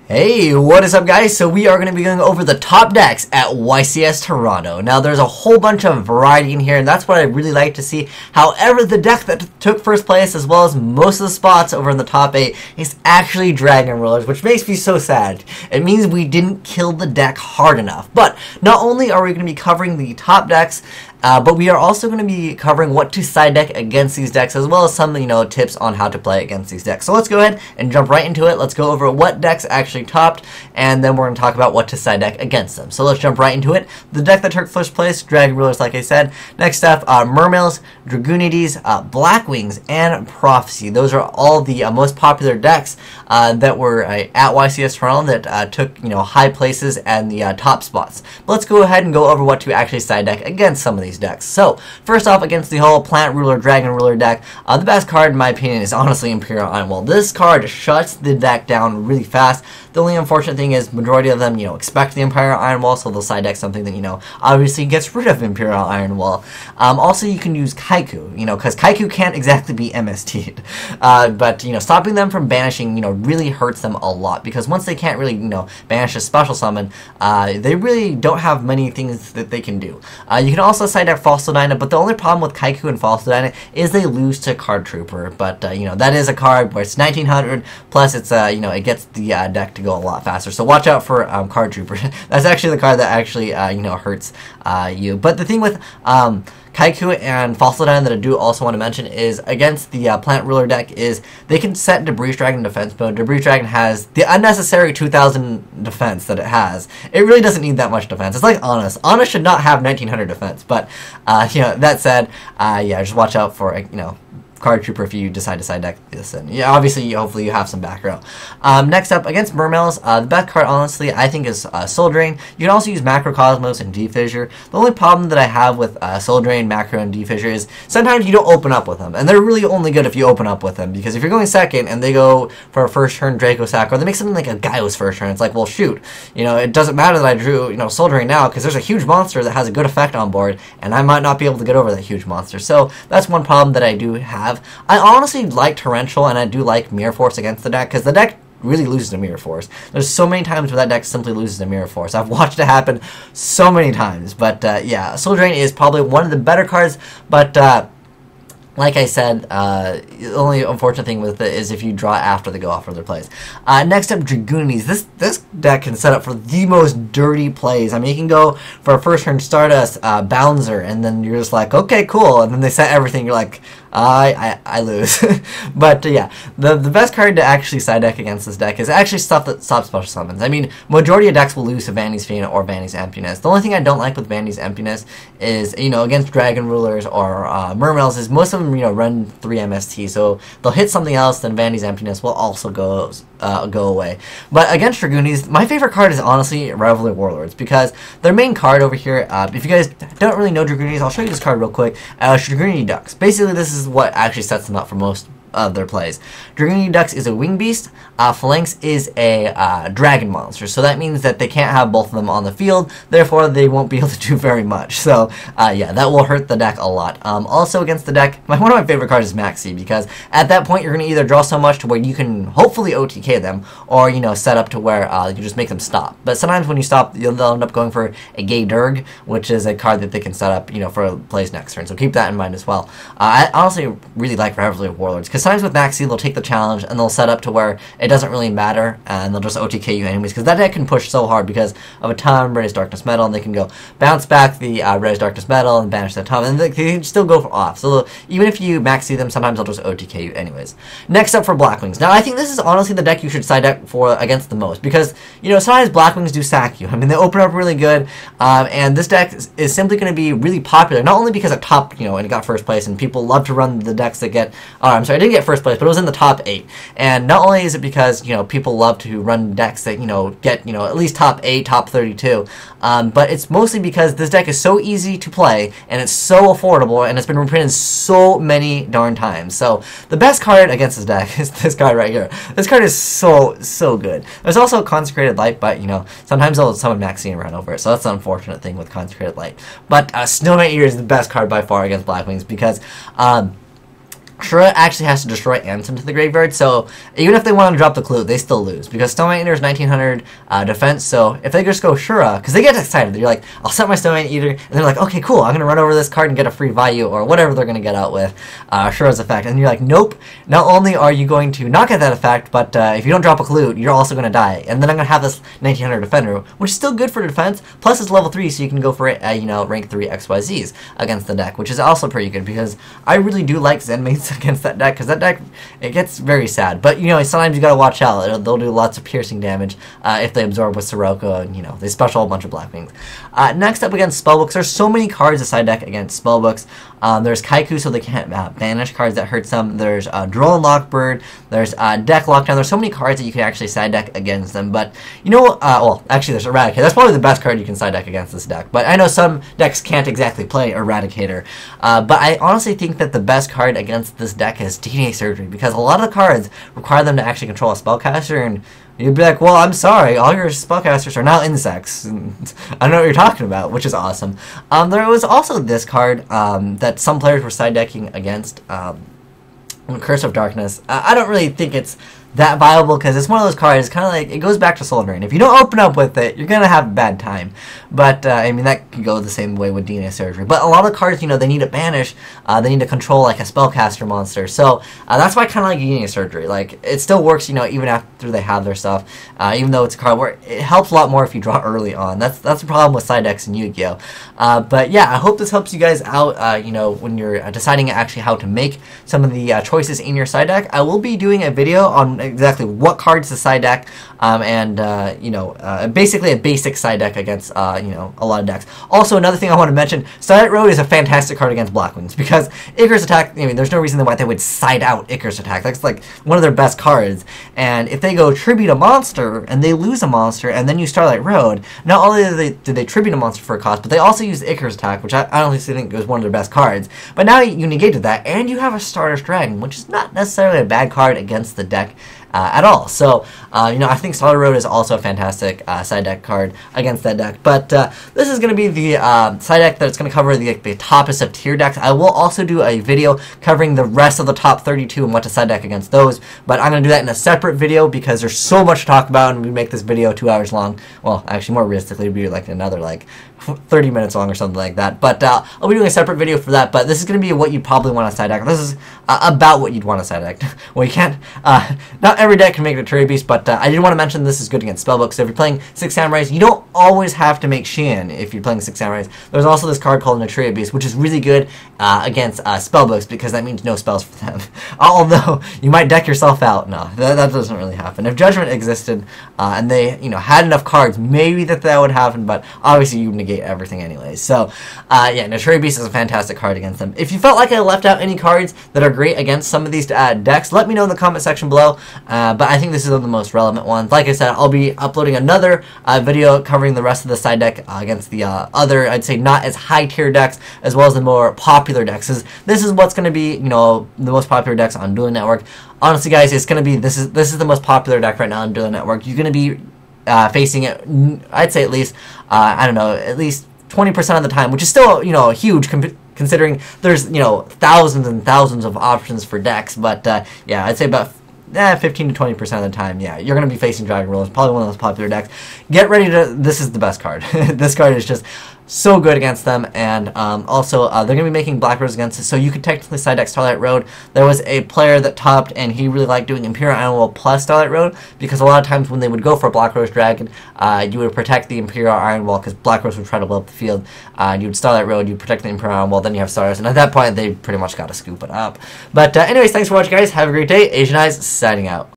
Hey, what is up guys? So we are going to be going over the top decks at YCS Toronto. Now there's a whole bunch of variety in here and that's what I really like to see. However, the deck that took first place as well as most of the spots over in the top 8 is actually Dragon Rulers, which makes me so sad. It means we didn't kill the deck hard enough. But not only are we going to be covering the top decks, but we are also going to be covering what to side deck against these decks, as well as some, tips on how to play against these decks. So let's go ahead and jump right into it. Let's go over what decks actually topped, and then we're going to talk about what to side deck against them. So let's jump right into it. The deck that took first place, Dragon Rulers, like I said. Next up, Mermails, Dragunities, Blackwings, and Prophecy. Those are all the most popular decks that were at YCS Toronto that took, high places and the top spots. But let's go ahead and go over what to actually side deck against some of these decks. So, first off, against the whole Plant Ruler, Dragon Ruler deck, the best card, in my opinion, is honestly Imperial Iron Will. This card shuts the deck down really fast. The only unfortunate thing is majority of them, expect the Imperial Iron Wall, so they'll side deck something that, obviously gets rid of Imperial Iron Wall. Also, you can use Kaiku, because Kaiku can't exactly be MST'd. But, stopping them from banishing, really hurts them a lot, because once they can't really, banish a special summon, they really don't have many things that they can do. You can also side deck False Dina, but the only problem with Kaiku and False Dina is they lose to Card Trooper. But that is a card where it's 1900 plus it's it gets the deck to go a lot faster. So watch out for Card Trooper. That's actually the card that actually hurts you. But the thing with Kaiku and False Dina that I do also want to mention is against the Plant Ruler deck is they can set Debris Dragon defense mode. Debris Dragon has the unnecessary 2000 defense that it has. It really doesn't need that much defense. It's like Honest. Honest should not have 1900 defense, but that said, just watch out for Card Trooper if you decide to side deck this. And obviously, hopefully you have some back row. Next up, against Mermails, the best card, honestly, I think is Soul Drain. You can also use Macrocosmos and D-Fissure. The only problem that I have with Soul Drain, Macro, and D-Fissure is sometimes you don't open up with them. And they're really only good if you open up with them, because if you're going second and they go for a first turn Draco Sack, or they make something like a Gaius first turn, it's like, well, shoot. It doesn't matter that I drew, Soul Drain now, because there's a huge monster that has a good effect on board, and I might not be able to get over that huge monster. So that's one problem that I do have. I honestly like Torrential, and I do like Mirror Force against the deck, because the deck really loses to Mirror Force. There's so many times where that deck simply loses to Mirror Force. I've watched it happen so many times. But Soul Drain is probably one of the better cards, but like I said, the only unfortunate thing with it is if you draw after they go off for their plays. Next up, Dragunities. This deck can set up for the most dirty plays. I mean, you can go for a first turn Stardust, Bouncer, and then you're just like, okay, cool. And then they set everything, you're like, I lose. But the best card to actually side deck against this deck is actually stuff that stops special summons. I mean, majority of decks will lose to Vanity's Fiend or Vanity's Emptiness. The only thing I don't like with Vanity's Emptiness is, against Dragon Rulers or Mermails, is most of them, run 3 MST, so they'll hit something else, then Vanity's Emptiness will also go away. But against Dragunities, my favorite card is honestly Revelry Warlords, because their main card over here, if you guys don't really know Dragunities, I'll show you this card real quick. Dragunity Ducks. Basically, this is what actually sets them up for most of their plays. Dragunity Ducks is a wing beast. Phalanx is a dragon monster, so that means that they can't have both of them on the field, therefore they won't be able to do very much. So that will hurt the deck a lot. Also against the deck, one of my favorite cards is Maxi, because at that point you're going to either draw so much to where you can hopefully OTK them, or set up to where you just make them stop. But sometimes when you stop, they'll end up going for a Gay Durg, which is a card that they can set up for plays next turn, so keep that in mind as well. I honestly really like Revelry Warlords, because sometimes with Maxi they'll take the challenge and they'll set up to where it doesn't really matter, and they'll just OTK you anyways, because that deck can push so hard because of a Tom, Raise Darkness Metal, and they can go bounce back the Raise Darkness Metal and banish that Tom, and they can still go off. So even if you Maxi them, sometimes they'll just OTK you anyways. Next up for Blackwings. Now I think this is honestly the deck you should side deck for against the most, because sometimes Blackwings do sack you. I mean, they open up really good, and this deck is simply going to be really popular, not only because it topped, and it got first place, and people love to run the decks that get, I'm sorry, I didn't get first place, but it was in the top 8. And not only is it because, people love to run decks that, get, at least top 8, top 32, but it's mostly because this deck is so easy to play, and it's so affordable, and it's been reprinted so many darn times. So the best card against this deck is this card right here. This card is so good. There's also Consecrated Light, but, sometimes they'll summon Maxi and run over it, so that's the unfortunate thing with Consecrated Light. But Snow Knight Eater is the best card by far against Blackwings, because Shura actually has to destroy and send to the graveyard, so even if they want to drop the clue, they still lose, because Stone Eater is 1900 defense, so if they just go Shura, because they get excited, they're like, I'll set my Stone Eater, and they're like, okay, cool, I'm going to run over this card and get a free value, or whatever they're going to get out with Shura's effect, and you're like, nope, not only are you going to not get that effect, but if you don't drop a clue, you're also going to die, and then I'm going to have this 1900 defender, which is still good for defense, plus it's level 3, so you can go for it, rank 3 XYZs against the deck, which is also pretty good, because I really do like Zenmates against that deck, because that deck, it gets very sad, but, sometimes you gotta watch out. They'll do lots of piercing damage if they absorb with Sirocco, and, they special a bunch of Blackwings. Next up against Spellbooks, there's so many cards to side deck against Spellbooks. There's Kaiku, so they can't banish cards that hurt some. There's Drone Lockbird. There's Deck Lockdown. There's so many cards that you can actually side deck against them. But, well, actually, there's Eradicator. That's probably the best card you can side deck against this deck. But I know some decks can't exactly play Eradicator. But I honestly think that the best card against this deck is DNA Surgery, because a lot of the cards require them to actually control a spellcaster, and you'd be like, well, I'm sorry, all your spellcasters are now insects. And I don't know what you're talking about, which is awesome. There was also this card that some players were side decking against, Curse of Darkness. I don't really think it's that viable, because it's one of those cards, kind of like, it goes back to Soul Drain. If you don't open up with it, you're going to have a bad time. But, that could go the same way with DNA Surgery. But a lot of cards, they need to banish, they need to control, like, a spellcaster monster. So, that's why I kind of like DNA Surgery. Like, it still works, even after they have their stuff, even though it's a card where it helps a lot more if you draw early on. That's the problem with side decks in Yu-Gi-Oh! But, yeah, I hope this helps you guys out, when you're deciding actually how to make some of the choices in your side deck. I will be doing a video on exactly what cards to side deck, basically a basic side deck against, a lot of decks. Also, another thing I want to mention, Starlight Road is a fantastic card against Blackwings, because Icarus Attack, there's no reason why they would side out Icarus Attack. That's like one of their best cards, and if they go Tribute a monster, and they lose a monster, and then use Starlight Road, not only do they Tribute a monster for a cost, but they also use Icarus Attack, which I honestly think was one of their best cards. But now you negated that, and you have a Stardust Dragon, which is not necessarily a bad card against the deck at all. So, I think Starlight Road is also a fantastic side deck card against that deck. But this is going to be the side deck that's going to cover the toppest of tier decks. I will also do a video covering the rest of the top 32 and what to side deck against those. But I'm going to do that in a separate video, because there's so much to talk about, and we make this video 2 hours long. Well, actually, more realistically, it would be like another 30 minutes long or something like that. But I'll be doing a separate video for that. But this is going to be what you'd probably want to side deck. This is about what you'd want to side deck. Well, you can't. Not every deck can make it a Trade Beast, but I did want to mention this is good against Spellbook. So if you're playing 6 Samurais, you don't always have to make Xian if you're playing 6 Samurais. There's also this card called Natria Beast, which is really good against Spellbooks, because that means no spells for them. Although, you might deck yourself out. No, that doesn't really happen. If Judgment existed, and they had enough cards, maybe that would happen, but obviously you negate everything anyways. So, yeah, Natria Beast is a fantastic card against them. If you felt like I left out any cards that are great against some of these decks, let me know in the comment section below. But I think this is one of the most relevant ones. Like I said, I'll be uploading another video covering the rest of the side deck against the other, I'd say, not as high tier decks, as well as the more popular decks. This is what's going to be, the most popular decks on Dueling Network. Honestly, guys, it's going to be, this is the most popular deck right now on Dueling Network. You're going to be facing it, I'd say at least, at least 20% of the time, which is still, huge considering there's, thousands and thousands of options for decks. But, yeah, I'd say about 15 to 20% of the time, yeah, you're going to be facing Dragon Roll. It's probably one of those popular decks. Get ready to, this is the best card. This card is just so good against them, and also they're going to be making Black Rose against it, so you could technically side deck Starlight Road. There was a player that topped, and he really liked doing Imperial Iron Wall plus Starlight Road, because a lot of times when they would go for a Black Rose Dragon, you would protect the Imperial Iron Wall, because Black Rose would try to blow up the field. You would Starlight Road, you'd protect the Imperial Iron Wall, then you have Stardust, and at that point, they pretty much got to scoop it up. But anyways, thanks for watching, guys. Have a great day. Asian Eyes, signing out.